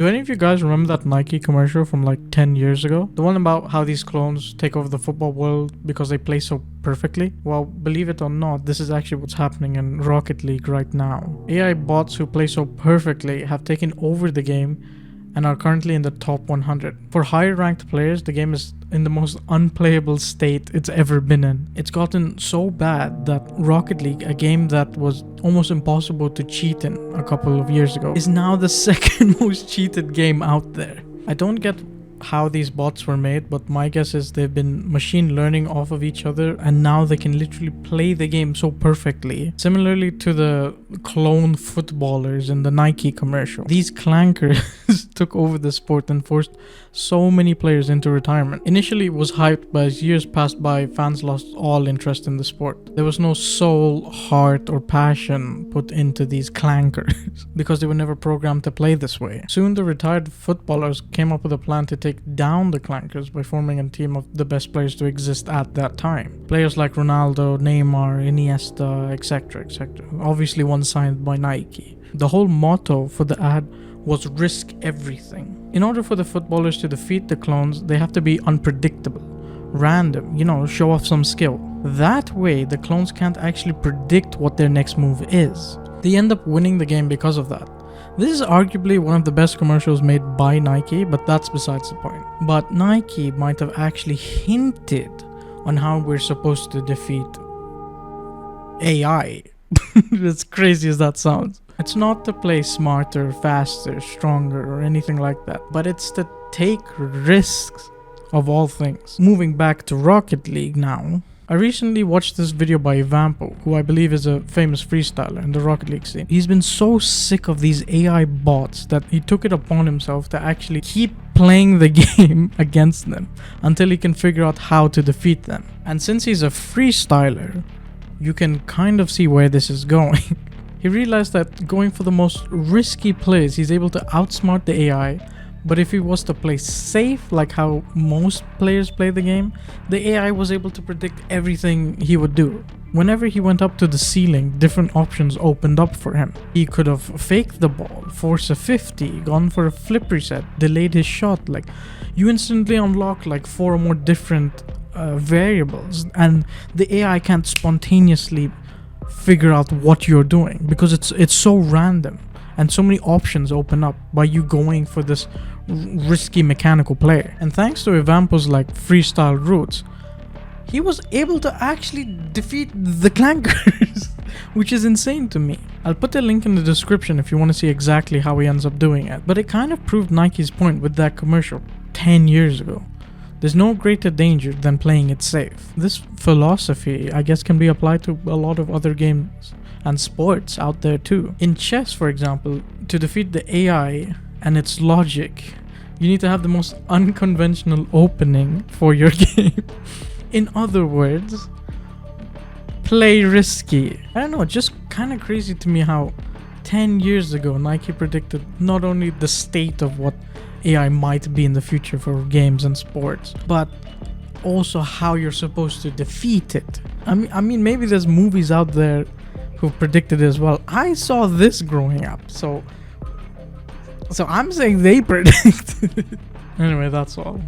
Do any of you guys remember that Nike commercial from like 10 years ago? The one about how these clones take over the football world because they play so perfectly? Well, believe it or not, this is actually what's happening in Rocket League right now. AI bots who play so perfectly have taken over the game and are currently in the top 100. For higher ranked players, the game is in the most unplayable state it's ever been in. It's gotten so bad that Rocket League, a game that was almost impossible to cheat in a couple of years ago, is now the second most cheated game out there. I don't get how these bots were made, but my guess is they've been machine learning off of each other and now they can literally play the game so perfectly. Similarly to the clone footballers in the Nike commercial, these clankers took over the sport and forced so many players into retirement. Initially it was hyped, but as years passed by, fans lost all interest in the sport. There was no soul, heart, or passion put into these clankers because they were never programmed to play this way. Soon the retired footballers came up with a plan to take down the clankers by forming a team of the best players to exist at that time. Players like Ronaldo, Neymar, Iniesta, etc, etc. Obviously one signed by Nike. The whole motto for the ad was risk everything. In order for the footballers to defeat the clones, they have to be unpredictable, random, show off some skill. That way, the clones can't actually predict what their next move is. They end up winning the game because of that. This is arguably one of the best commercials made by Nike, but that's besides the point. But Nike might have actually hinted on how we're supposed to defeat AI. As crazy as that sounds. It's not to play smarter, faster, stronger, or anything like that, but it's to take risks of all things. Moving back to Rocket League now, I recently watched this video by Vampo, who I believe is a famous freestyler in the Rocket League scene. He's been so sick of these AI bots that he took it upon himself to actually keep playing the game against them until he can figure out how to defeat them. And since he's a freestyler, you can kind of see where this is going. He realized that going for the most risky plays, he's able to outsmart the AI, but if he was to play safe, like how most players play the game, the AI was able to predict everything he would do. Whenever he went up to the ceiling, different options opened up for him. He could have faked the ball, forced a 50, gone for a flip reset, delayed his shot. Like, you instantly unlock like 4 or more different variables, and the AI can't spontaneously figure out what you're doing because it's so random, and so many options open up by you going for this risky mechanical play. And thanks to Evampo's like freestyle roots, he was able to actually defeat the clankers, which is insane to me. I'll put a link in the description if you want to see exactly how he ends up doing it. But it kind of proved Nike's point with that commercial 10 years ago. There's no greater danger than playing it safe. This philosophy, I guess, can be applied to a lot of other games and sports out there too. In chess, for example, to defeat the AI and its logic, you need to have the most unconventional opening for your game. In other words, play risky. I don't know, just kind of crazy to me how 10 years ago Nike predicted not only the state of what AI might be in the future for games and sports, but also how you're supposed to defeat it. I mean, maybe there's movies out there who predicted it as well. I saw this growing up, so I'm saying they predicted it. Anyway, that's all.